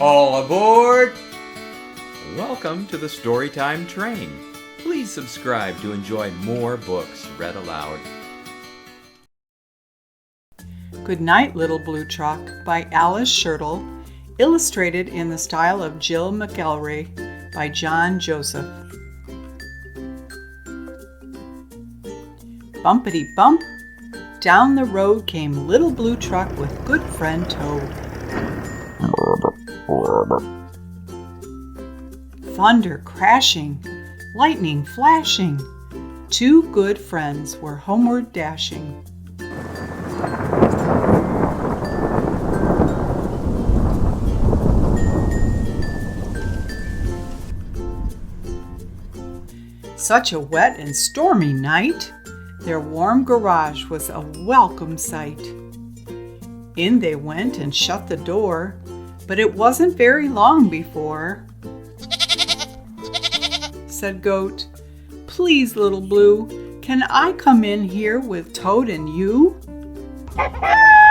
All aboard! Welcome to the Storytime train. Please subscribe to enjoy more books read aloud. Goodnight, Little Blue Truck by Alice Schertle, illustrated in the style of Jill McElroy by John Joseph. Bumpity bump, down the road came Little Blue Truck with good friend Toad. Thunder crashing, lightning flashing, two good friends were homeward dashing. Such a wet and stormy night, their warm garage was a welcome sight. In they went and shut the door, but it wasn't very long before, said Goat, "Please, Little Blue, can I come in here with Toad and you?"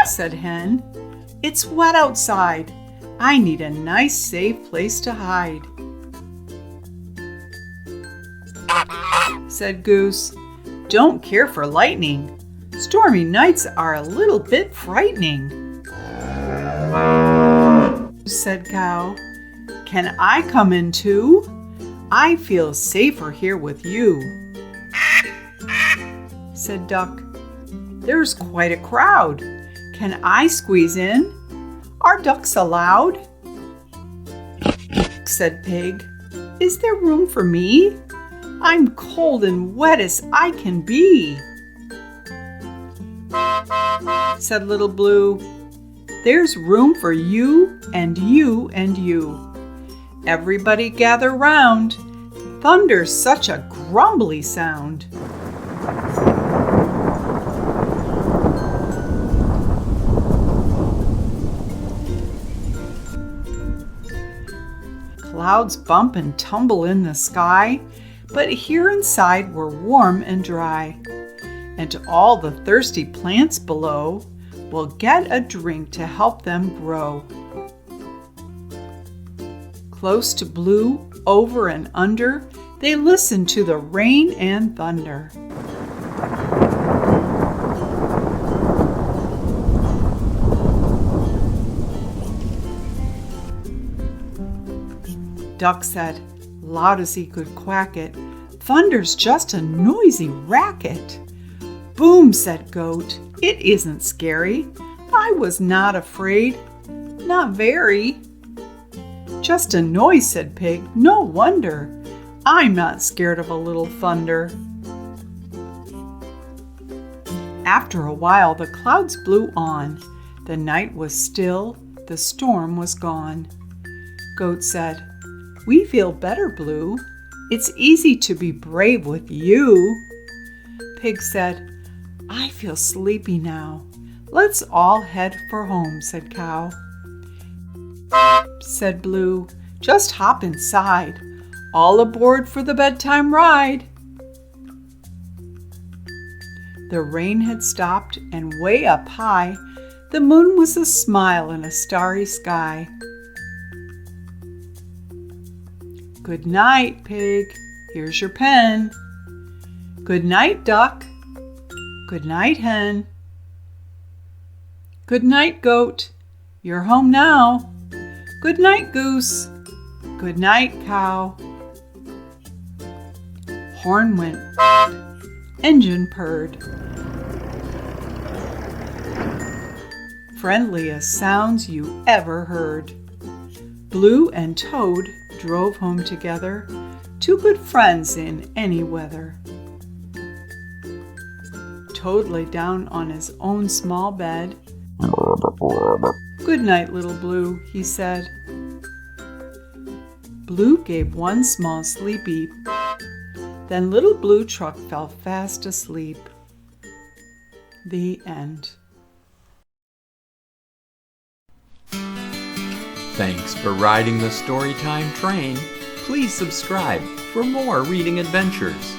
said Hen. "It's wet outside. I need a nice safe place to hide," said Goose. "Don't care for lightning. Stormy nights are a little bit frightening," said Cow. "Can I come in too? I feel safer here with you," said Duck. "There's quite a crowd. Can I squeeze in? Are ducks allowed?" said Pig. "Is there room for me? I'm cold and wet as I can be," said Little Blue. "There's room for you and you and you. Everybody gather round. Thunder's such a grumbly sound." Clouds bump and tumble in the sky, but here inside we're warm and dry. And all the thirsty plants below will get a drink to help them grow. Close to Blue, over and under, they listen to the rain and thunder. Duck said, loud as he could quack it, "Thunder's just a noisy racket." "Boom," said Goat, "it isn't scary. I was not afraid, not very." "Just a noise," said Pig, "no wonder. I'm not scared of a little thunder." After a while the clouds blew on. The night was still, the storm was gone. Goat said, "We feel better, Blue. It's easy to be brave with you." Pig said, "I feel sleepy now. Let's all head for home," said Cow. Said Blue, "Just hop inside. All aboard for the bedtime ride." The rain had stopped, and way up high, the moon was a smile in a starry sky. "Good night, Pig. Here's your pen." "Good night, Duck." "Good night, Hen." "Good night, Goat. You're home now." "Good night, Goose." "Good night, Cow." Horn went, engine purred. Friendliest sounds you ever heard. Blue and Toad drove home together, two good friends in any weather. Toad lay down on his own small bed. "Good night, Little Blue," he said. Blue gave one small sleepy. Then Little Blue Truck fell fast asleep. The end. Thanks for riding the Storytime train. Please subscribe for more reading adventures.